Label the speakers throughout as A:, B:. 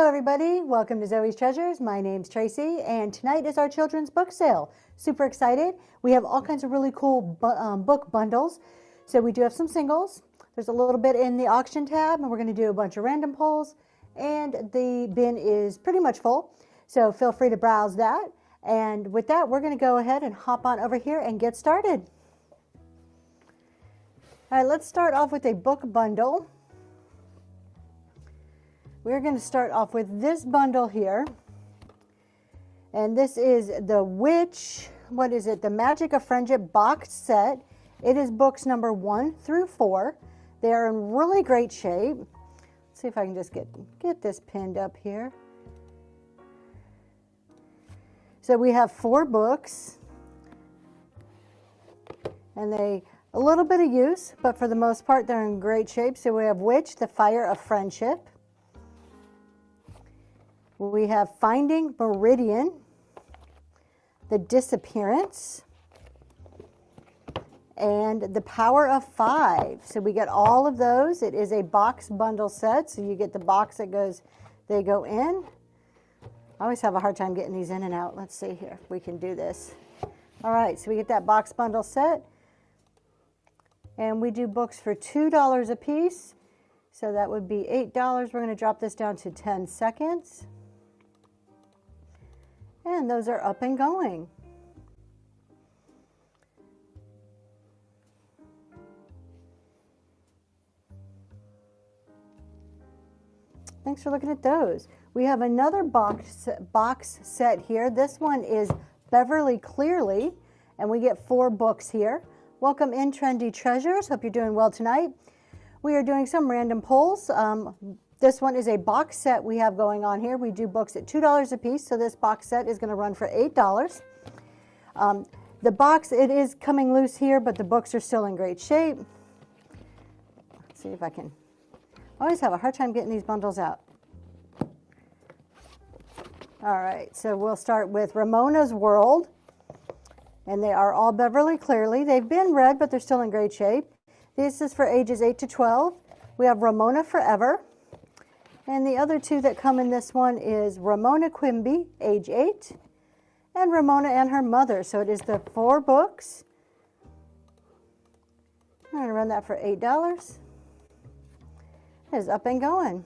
A: Hello everybody, welcome to Zoe's Treasures. My name's Tracy and tonight is our children's book sale. Super excited. We have all kinds of really cool book bundles. So we do have some singles. There's a little bit in the auction tab and we're going to do a bunch of random pulls and the bin is pretty much full. So feel free to browse that. And with that, we're going to go ahead and hop on over here and get started. All right, let's start off with a book bundle. We're going to start off with this bundle here. And this is the Witch, the Magic of Friendship box set. It is books number 1 through 4. They are in really great shape. Let's see if I can just get this pinned up here. So we have 4 books. And a little bit of use, but for the most part they're in great shape. So we have Witch, the Fire of Friendship. We have Finding Meridian, The Disappearance, and The Power of 5. So we get all of those. It is a box bundle set, so you get the box that they go in. I always have a hard time getting these in and out. Let's see here if we can do this. All right, so we get that box bundle set, and we do books for $2 a piece. So that would be $8. We're going to drop this down to 10 seconds. And those are up and going. Thanks for looking at those. We have another box set here. This one is Beverly Clearly, and we get 4 books here. Welcome in, Trendy Treasures. Hope you're doing well tonight. We are doing some random pulls. This one is a box set we have going on here. We do books at $2 a piece, so this box set is going to run for $8. The box, it is coming loose here, but the books are still in great shape. Let's see if I can. I always have a hard time getting these bundles out. All right, so we'll start with Ramona's World, and they are all Beverly Clearly. They've been read, but they're still in great shape. This is for ages 8 to 12. We have Ramona Forever. And the other 2 that come in this one is Ramona Quimby, age 8, and Ramona and Her Mother. So it is the 4 books. I'm going to run that for $8. It is up and going.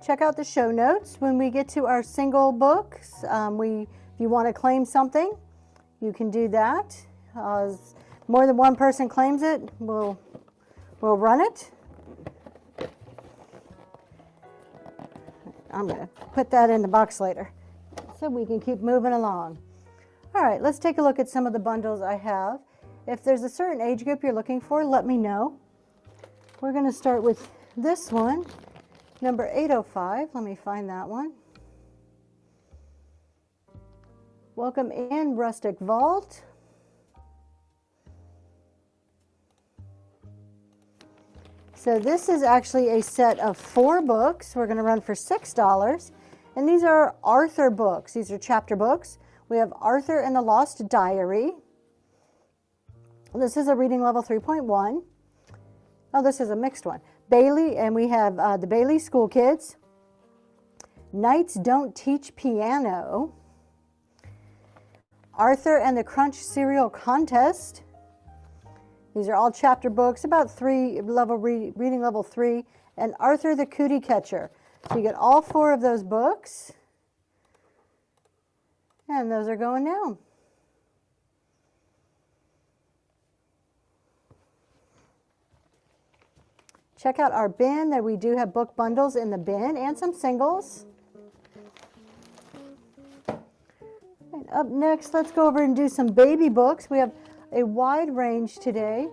A: Check out the show notes when we get to our single books. If you want to claim something, you can do that. More than one person claims it, we'll run it. I'm going to put that in the box later so we can keep moving along. All right, let's take a look at some of the bundles I have. If there's a certain age group you're looking for, let me know. We're going to start with this one, number 805. Let me find that one. Welcome in, Rustic Vault. So this is actually a set of 4 books. We're going to run for $6. And these are Arthur books. These are chapter books. We have Arthur and the Lost Diary. This is a reading level 3.1. Oh, this is a mixed one. Bailey, and we have the Bailey School Kids. Knights Don't Teach Piano. Arthur and the Crunch Cereal Contest. These are all chapter books, about reading level 3, and Arthur the Cootie Catcher. So you get all 4 of those books, and those are going down. Check out our bin. That we do have book bundles in the bin and some singles. And up next, let's go over and do some baby books. We have a wide range today.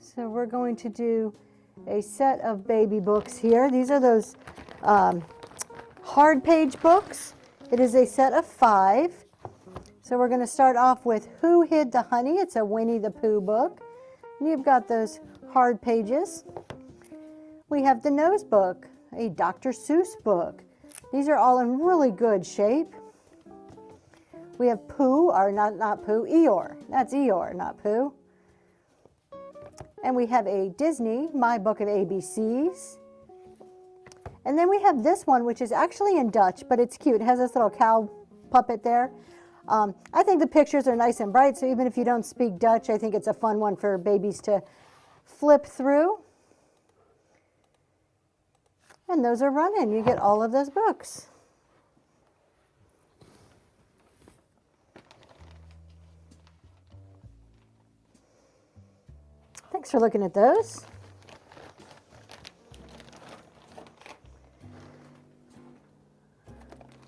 A: So we're going to do a set of baby books here. These are those hard page books. It is a set of 5. So we're going to start off with Who Hid the Honey? It's a Winnie the Pooh book. And you've got those hard pages. We have The Nose Book, a Dr. Seuss book. These are all in really good shape. We have Pooh, or not Pooh, Eeyore. That's Eeyore, not Pooh. And we have a Disney, My Book of ABCs. And then we have this one, which is actually in Dutch, but it's cute. It has this little cow puppet there. I think the pictures are nice and bright, so even if you don't speak Dutch, I think it's a fun one for babies to flip through. And those are running. You get all of those books. Thanks for looking at those.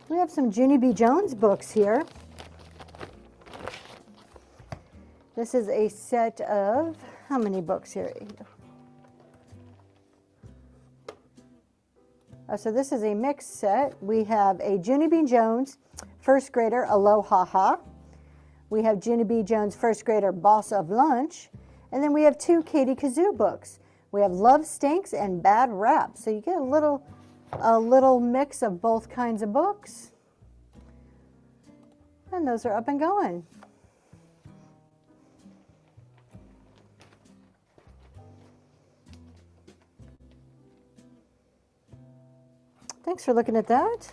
A: We have some Junie B. Jones books here. This is a set of, how many books here? So this is a mixed set. We have a Junie B. Jones first grader, Aloha Ha. We have Junie B. Jones first grader, Boss of Lunch. And then we have two Katie Kazoo books. We have Love Stinks and Bad Rap. So you get a little mix of both kinds of books. And those are up and going. Thanks for looking at that.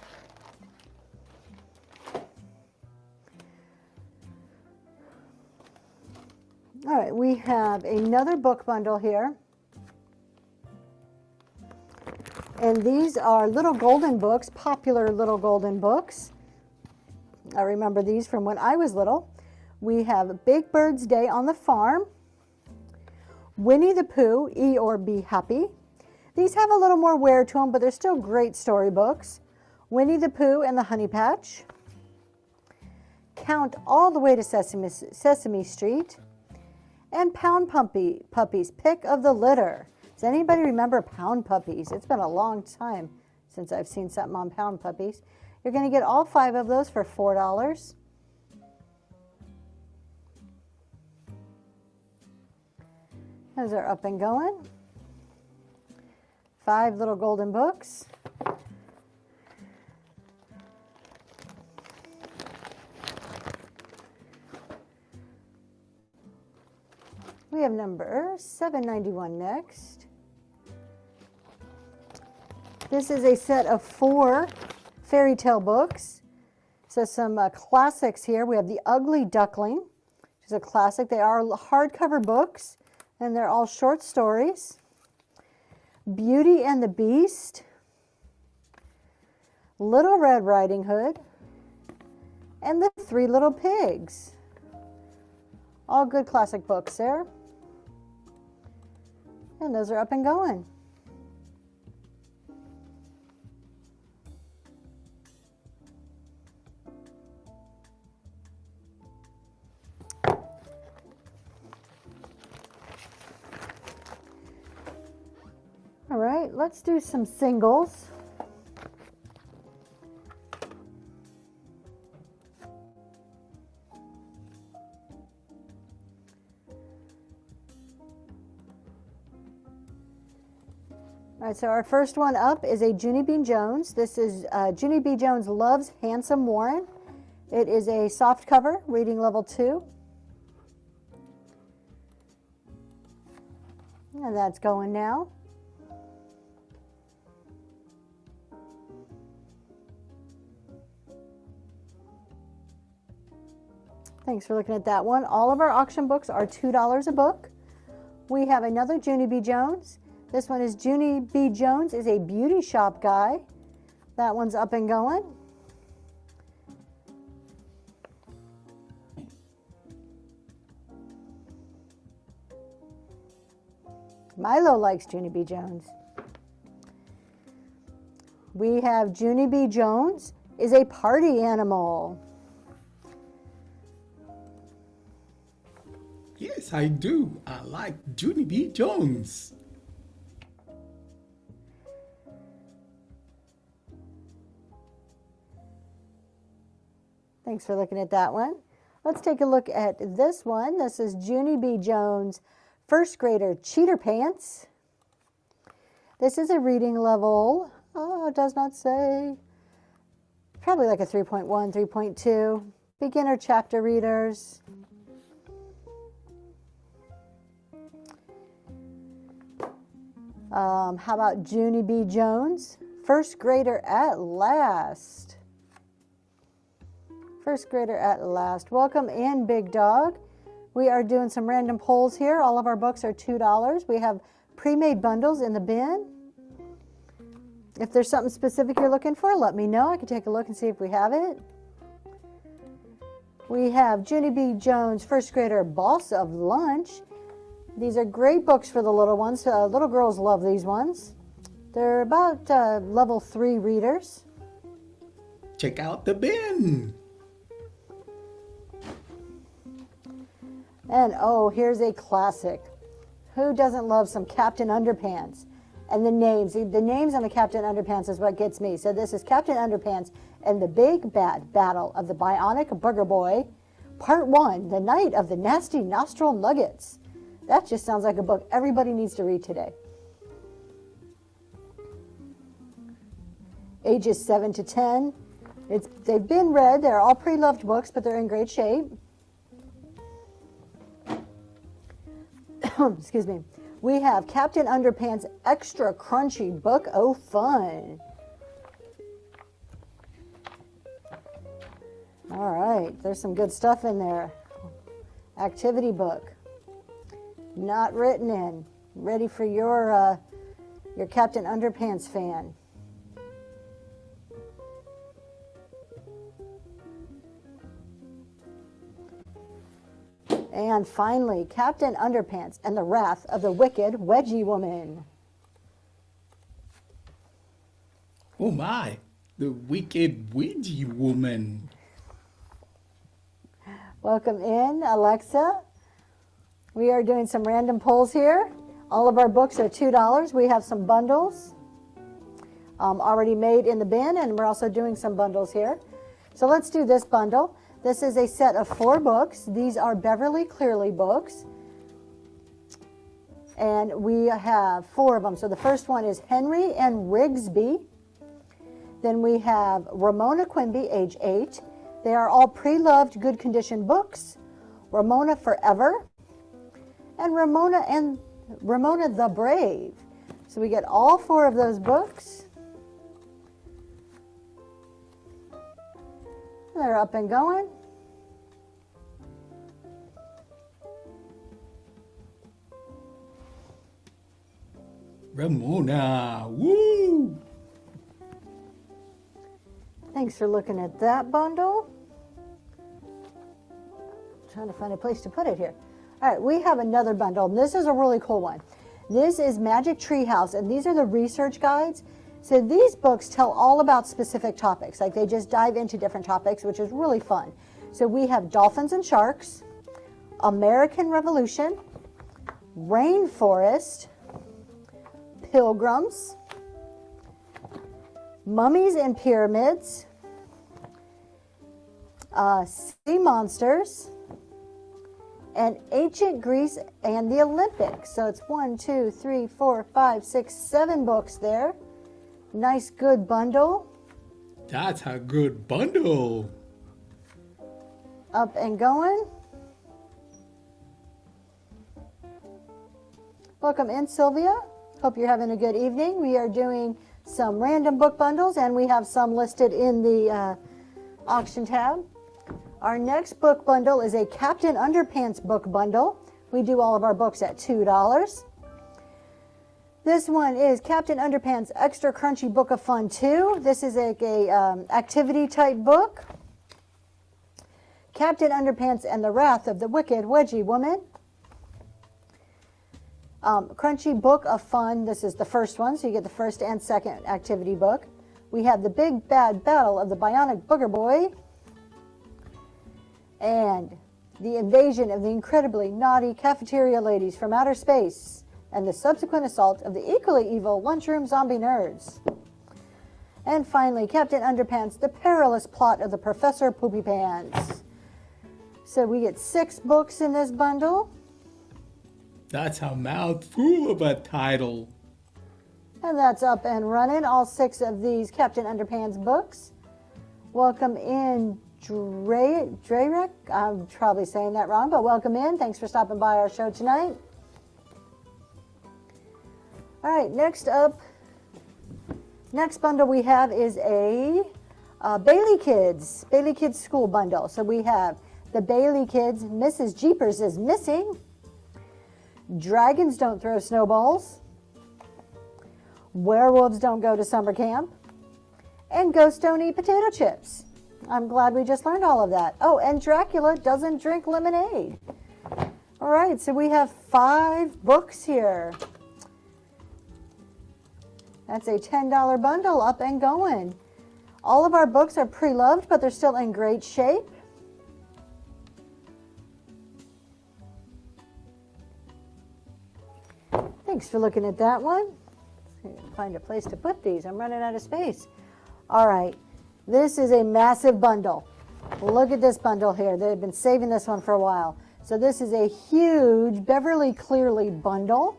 A: All right, we have another book bundle here. And these are Little Golden books, popular Little Golden books. I remember these from when I was little. We have Big Bird's Day on the Farm, Winnie the Pooh, Eeyore Be Happy. These have a little more wear to them, but they're still great storybooks. Winnie the Pooh and the Honey Patch, Count All the Way to Sesame Street, and Pound Puppies, Pick of the Litter. Does anybody remember Pound Puppies? It's been a long time since I've seen something on Pound Puppies. You're going to get all 5 of those for $4. Those are up and going. 5 little golden books. We have number 791 next. This is a set of 4 fairy tale books. So some classics here. We have The Ugly Duckling, which is a classic. They are hardcover books, and they're all short stories. Beauty and the Beast, Little Red Riding Hood, and The 3 Little Pigs. All good classic books there. And those are up and going. All right, let's do some singles. All right, so our first one up is a Junie B. Jones. This is Junie B. Jones Loves Handsome Warren. It is a soft cover, reading level 2. And that's going now. Thanks for looking at that one. All of our auction books are $2 a book. We have another Junie B. Jones. This one is Junie B. Jones is a beauty shop guy. That one's up and going. Milo likes Junie B. Jones. We have Junie B. Jones is a party animal.
B: Yes, I do. I like Junie B. Jones.
A: Thanks for looking at that one. Let's take a look at this one. This is Junie B. Jones, first grader Cheater Pants. This is a reading level, it does not say, probably like a 3.1, 3.2. Beginner chapter readers. How about Junie B. Jones, First Grader at Last. First Grader at Last. Welcome in, Big Dog. We are doing some random polls here. All of our books are $2. We have pre-made bundles in the bin. If there's something specific you're looking for, let me know. I can take a look and see if we have it. We have Junie B. Jones, First Grader, Boss of Lunch. These are great books for the little ones. Little girls love these ones. They're about level 3 readers.
B: Check out the bin.
A: And oh, here's a classic. Who doesn't love some Captain Underpants? And the names on the Captain Underpants is what gets me. So this is Captain Underpants and the Big Bad Battle of the Bionic Booger Boy, Part 1, The Night of the Nasty Nostril Nuggets. That just sounds like a book everybody needs to read today. Ages 7 to 10. They've been read. They're all pre-loved books, but they're in great shape. Excuse me. We have Captain Underpants Extra Crunchy Book O' Fun. All right, there's some good stuff in there. Activity book. Not written in. Ready for your Captain Underpants fan. And finally, Captain Underpants and the Wrath of the Wicked Wedgie Woman.
B: Oh my, the wicked Ouija woman.
A: Welcome in, Alexa. We are doing some random polls here. All of our books are $2. We have some bundles already made in the bin, and we're also doing some bundles here. So let's do this bundle. This is a set of 4 books. These are Beverly Cleary books. And we have 4 of them. So the first one is Henry and Rigsby. Then we have Ramona Quimby, age 8. They are all pre-loved, good condition books. Ramona Forever. And Ramona the Brave. So we get all 4 of those books. They're up and going.
B: Ramona, woo!
A: Thanks for looking at that bundle. Trying to find a place to put it here. All right, we have another bundle, and this is a really cool one. This is Magic Treehouse, and these are the research guides. So these books tell all about specific topics, like they just dive into different topics, which is really fun. So we have Dolphins and Sharks, American Revolution, Rainforest, Pilgrims, Mummies and Pyramids, Sea Monsters, and Ancient Greece and the Olympics. So it's 1, 2, 3, 4, 5, 6, 7 books there. Nice, good bundle.
B: That's a good bundle.
A: Up and going. Welcome in, Sylvia. Hope you're having a good evening. We are doing some random book bundles, and we have some listed in the auction tab. Our next book bundle is a Captain Underpants book bundle. We do all of our books at $2. This one is Captain Underpants Extra Crunchy Book of Fun 2. This is a activity type book. Captain Underpants and the Wrath of the Wicked Wedgie Woman. Crunchy Book of Fun. This is the first one, so you get the first and second activity book. We have the Big Bad Battle of the Bionic Booger Boy. And the Invasion of the Incredibly Naughty Cafeteria Ladies from Outer Space. And the subsequent assault of the equally evil lunchroom zombie nerds. And finally, Captain Underpants, the perilous plot of the Professor Poopy Pants. So we get 6 books in this bundle.
B: That's a mouthful of a title.
A: And that's up and running, all 6 of these Captain Underpants books. Welcome in, Dreyrick. I'm probably saying that wrong, but welcome in. Thanks for stopping by our show tonight. All right, next up, Next bundle we have is a Bailey Kids school bundle. So we have the Bailey Kids, Mrs. Jeepers is Missing, Dragons Don't Throw Snowballs, Werewolves Don't Go to Summer Camp, and Ghosts Don't Eat Potato Chips. I'm glad we just learned all of that. Oh, and Dracula Doesn't Drink Lemonade. All right, so we have 5 books here. That's a $10 bundle, up and going. All of our books are pre-loved, but they're still in great shape. Thanks for looking at that one. Find a place to put these. I'm running out of space. All right, this is a massive bundle. Look at this bundle here. They've been saving this one for a while. So this is a huge Beverly Clearly bundle.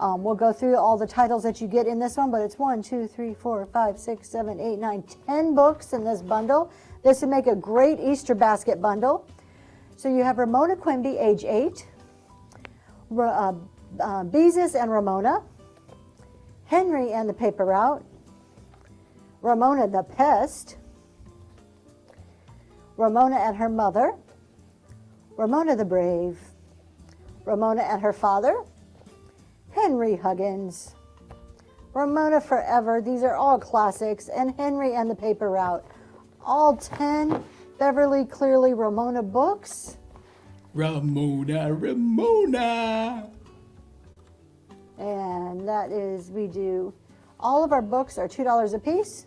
A: We'll go through all the titles that you get in this one, but it's 1, 2, 3, 4, 5, 6, 7, 8, 9, 10 books in this bundle. This would make a great Easter basket bundle. So you have Ramona Quimby, age 8, Beezus and Ramona, Henry and the Paper Route, Ramona the Pest, Ramona and her mother, Ramona the Brave, Ramona and her father, Henry Huggins, Ramona Forever, these are all classics, and Henry and the Paper Route. All 10 Beverly Clearly Ramona books.
B: Ramona, Ramona.
A: And that is, we do, all of our books are $2 a piece.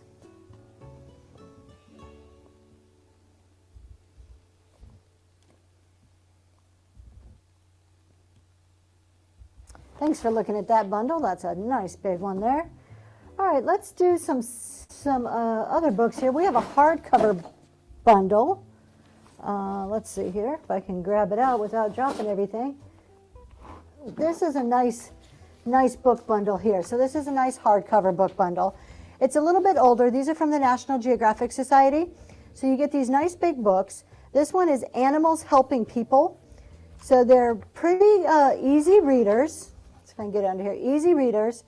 A: Thanks for looking at that bundle. That's a nice big one there. All right, let's do some other books here. We have a hardcover bundle. Let's see here if I can grab it out without dropping everything. This is a nice book bundle here. So this is a nice hardcover book bundle. It's a little bit older. These are from the National Geographic Society. So you get these nice big books. This one is Animals Helping People. So they're pretty easy readers. Let's see if I can get under here. Easy readers.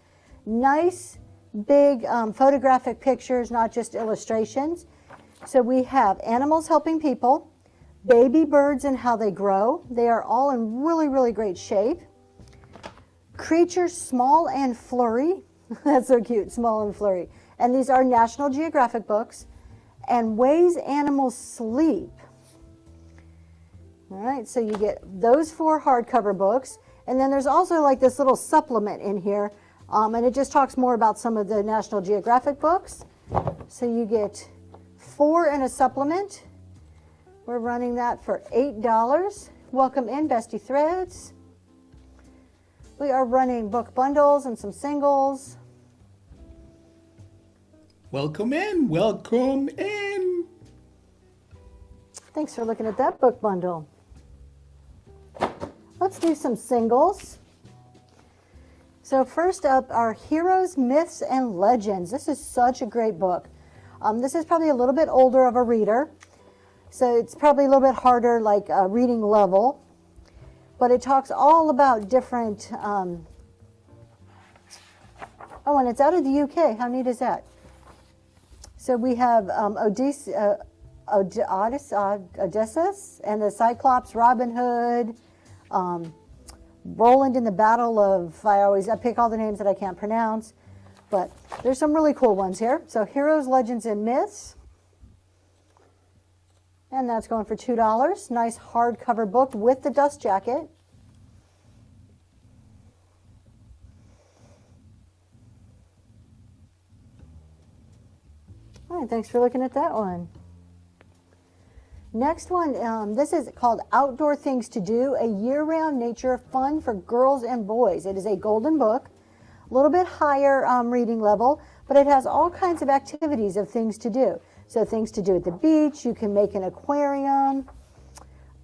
A: Nice big photographic pictures, not just illustrations. So we have Animals Helping People, Baby Birds and How They Grow. They are all in really, really great shape. Creatures Small and Flurry. That's so cute, Small and Flurry. And these are National Geographic books. And Ways Animals Sleep. All right, so you get those 4 hardcover books. And then there's also like this little supplement in here. And it just talks more about some of the National Geographic books. So you get 4 in a supplement. We're running that for $8. Welcome in, Bestie Threads. We are running book bundles and some singles.
B: Welcome in, welcome in.
A: Thanks for looking at that book bundle. Let's do some singles. So first up are Heroes, Myths, and Legends. This is such a great book. This is probably a little bit older of a reader, so it's probably a little bit harder, like reading level. But it talks all about different. Oh, and it's out of the UK. How neat is that? So we have Odysseus and the Cyclops, Robin Hood, Roland in the Battle of, I pick all the names that I can't pronounce, but there's some really cool ones here. So Heroes, Legends, and Myths. And that's going for $2. Nice hardcover book with the dust jacket. All right, thanks for looking at that one. Next one, this is called Outdoor Things to Do, a year-round nature fun for girls and boys. It is a golden book, a little bit higher reading level, but it has all kinds of activities of things to do. So things to do at the beach, you can make an aquarium,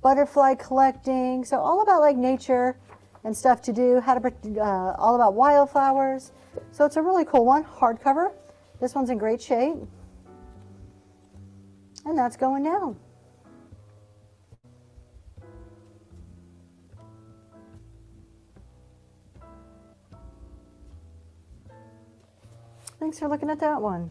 A: butterfly collecting, so all about like nature and stuff to do, all about wildflowers. So it's a really cool one, hardcover. This one's in great shape. And that's going down. Thanks for looking at that one.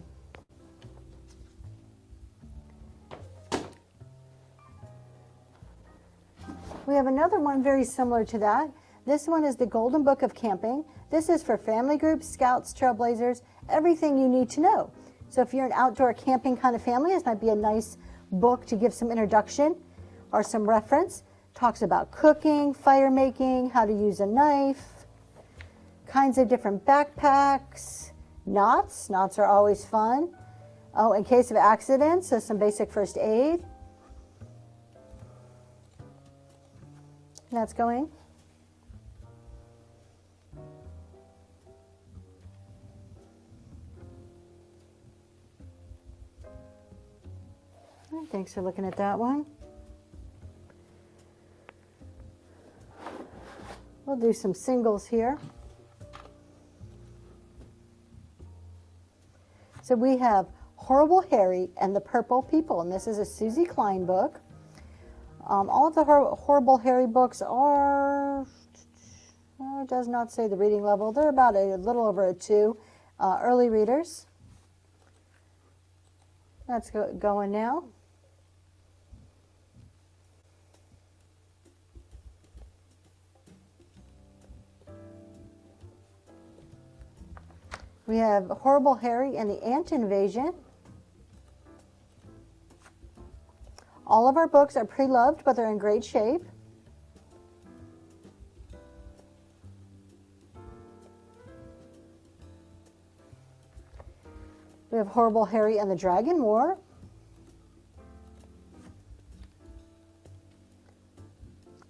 A: We have another one very similar to that. This one is the Golden Book of Camping. This is for family groups, scouts, trailblazers, everything you need to know. So if you're an outdoor camping kind of family, this might be a nice book to give some introduction or some reference. Talks about cooking, fire making, how to use a knife, kinds of different backpacks, knots. Knots are always fun. Oh, in case of accidents, so some basic first aid. That's going. All right, thanks for looking at that one. We'll do some singles here. So we have Horrible Harry and the Purple People, and this is a Susie Klein book. All of the Horrible Harry books are, it does not say the reading level. They're about a little over a 2. Early readers. That's going now. We have Horrible Harry and the Ant Invasion. All of our books are pre-loved, but they're in great shape. We have Horrible Harry and the Dragon War.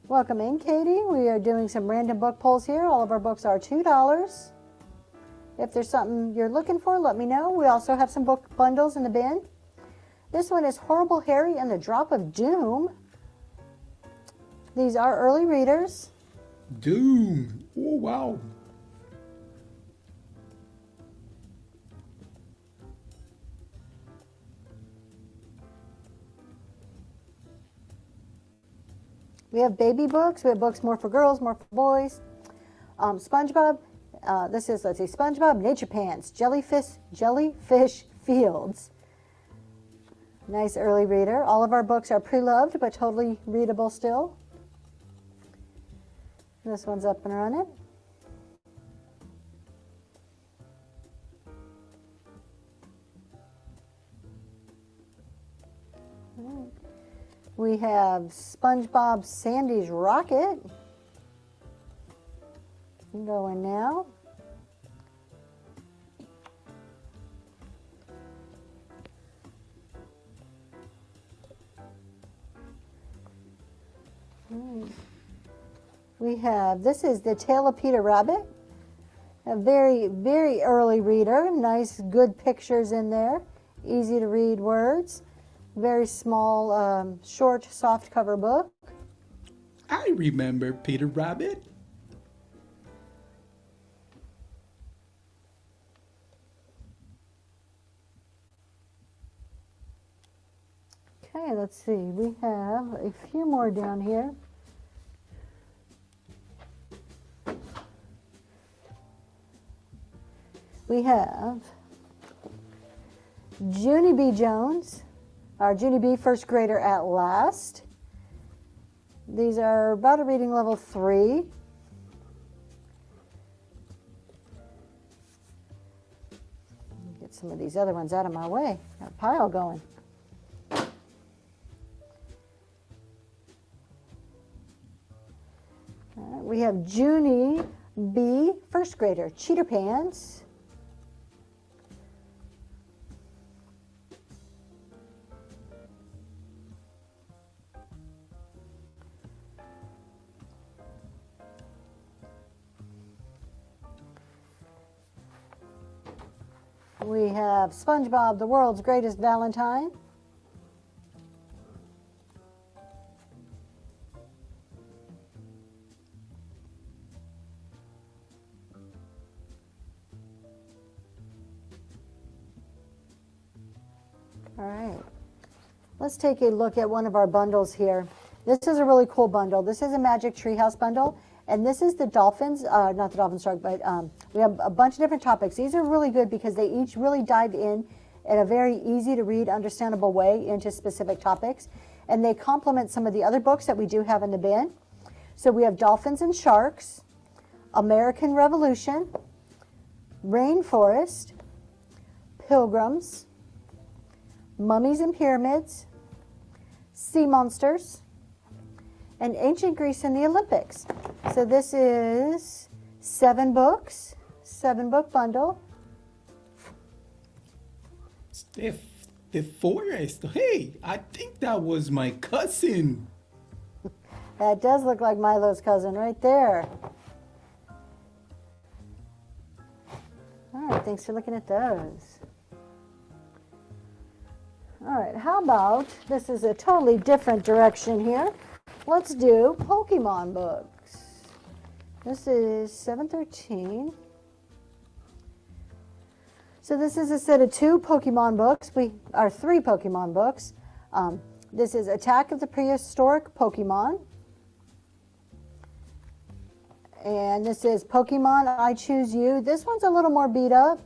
A: Welcome in, Katie. We are doing some random book pulls here. All of our books are $2. If there's something you're looking for, let me know. We also have some book bundles in the bin. This one is Horrible Harry and the Drop of Doom. These are early readers.
B: Doom. Oh, wow.
A: We have baby books. We have books more for girls, more for boys. SpongeBob. This is, let's see, SpongeBob Nature Pants, Jellyfish Fields. Nice early reader. All of our books are pre-loved, but totally readable still. This one's up and running. We have SpongeBob Sandy's Rocket. Going now. We have, this is The Tale of Peter Rabbit. A very, very early reader. Nice, good pictures in there. Easy to read words. Very small, short, soft cover book.
B: I remember Peter Rabbit.
A: Okay, let's see. We have a few more down here. We have Junie B. Jones, our Junie B. First Grader at Last. These are about a reading level 3. Get some of these other ones out of my way. Got a pile going. We have Junie B. First Grader, Cheater Pants. We have SpongeBob, the World's Greatest Valentine. All right, let's take a look at one of our bundles here. This is a really cool bundle. This is a Magic Treehouse bundle, And this is the Dolphins, not the Dolphins Shark, but we have a bunch of different topics. These are really good because they each really dive in a very easy to read, understandable way into specific topics. And they complement some of the other books that we do have in the bin. So we have Dolphins and Sharks, American Revolution, Rainforest, Pilgrims, Mummies and Pyramids, Sea Monsters, and Ancient Greece and the Olympics. So this is 7 books, 7-book bundle.
B: The forest. Hey, I think that was my cousin.
A: That does look like Milo's cousin right there. All right, thanks for looking at those. All right, how about, this is a totally different direction here. Let's do Pokemon books. This is 713. So this is a set of 2 Pokemon books. We are 3 Pokemon books. This is Attack of the Prehistoric Pokemon. And this is Pokemon I Choose You. This one's a little more beat up,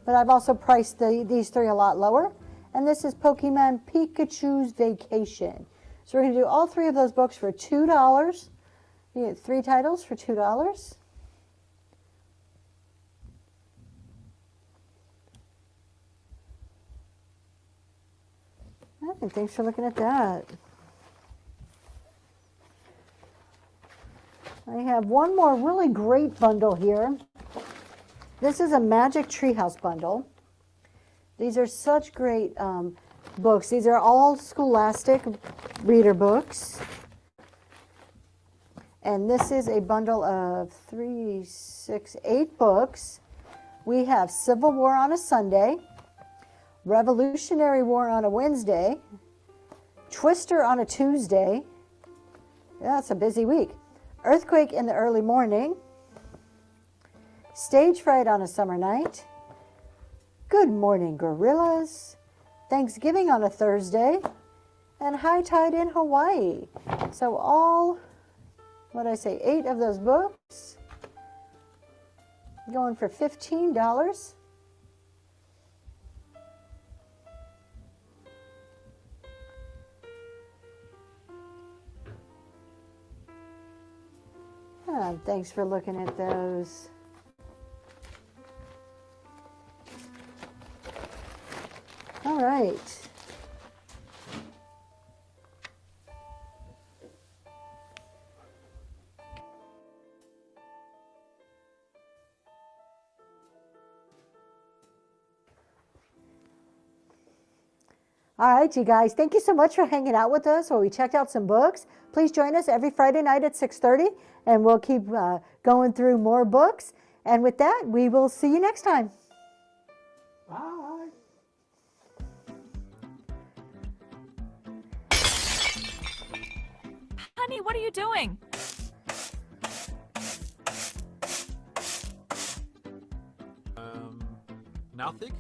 A: but I've also priced these 3 a lot lower. And this is Pokemon Pikachu's Vacation. So we're going to do all 3 of those books for $2. You get 3 titles for $2. And thanks for looking at that. I have one more really great bundle here. This is a Magic Treehouse bundle. These are such great books. These are all Scholastic reader books. And this is a bundle of 3, 6, 8 books. We have Civil War on a Sunday, Revolutionary War on a Wednesday, Twister on a Tuesday. Yeah, that's a busy week. Earthquake in the Early Morning, Stage Fright on a Summer Night, Good Morning Gorillas, Thanksgiving on a Thursday, and High Tide in Hawaii. So all, 8 of those books going for $15. Thanks for looking at those. All right. All right, you guys, thank you so much for hanging out with us while we checked out some books. Please join us every Friday night at 6:30, and we'll keep going through more books. And with that, we will see you next time.
B: Bye.
C: Honey, what are you doing?
D: Nothing?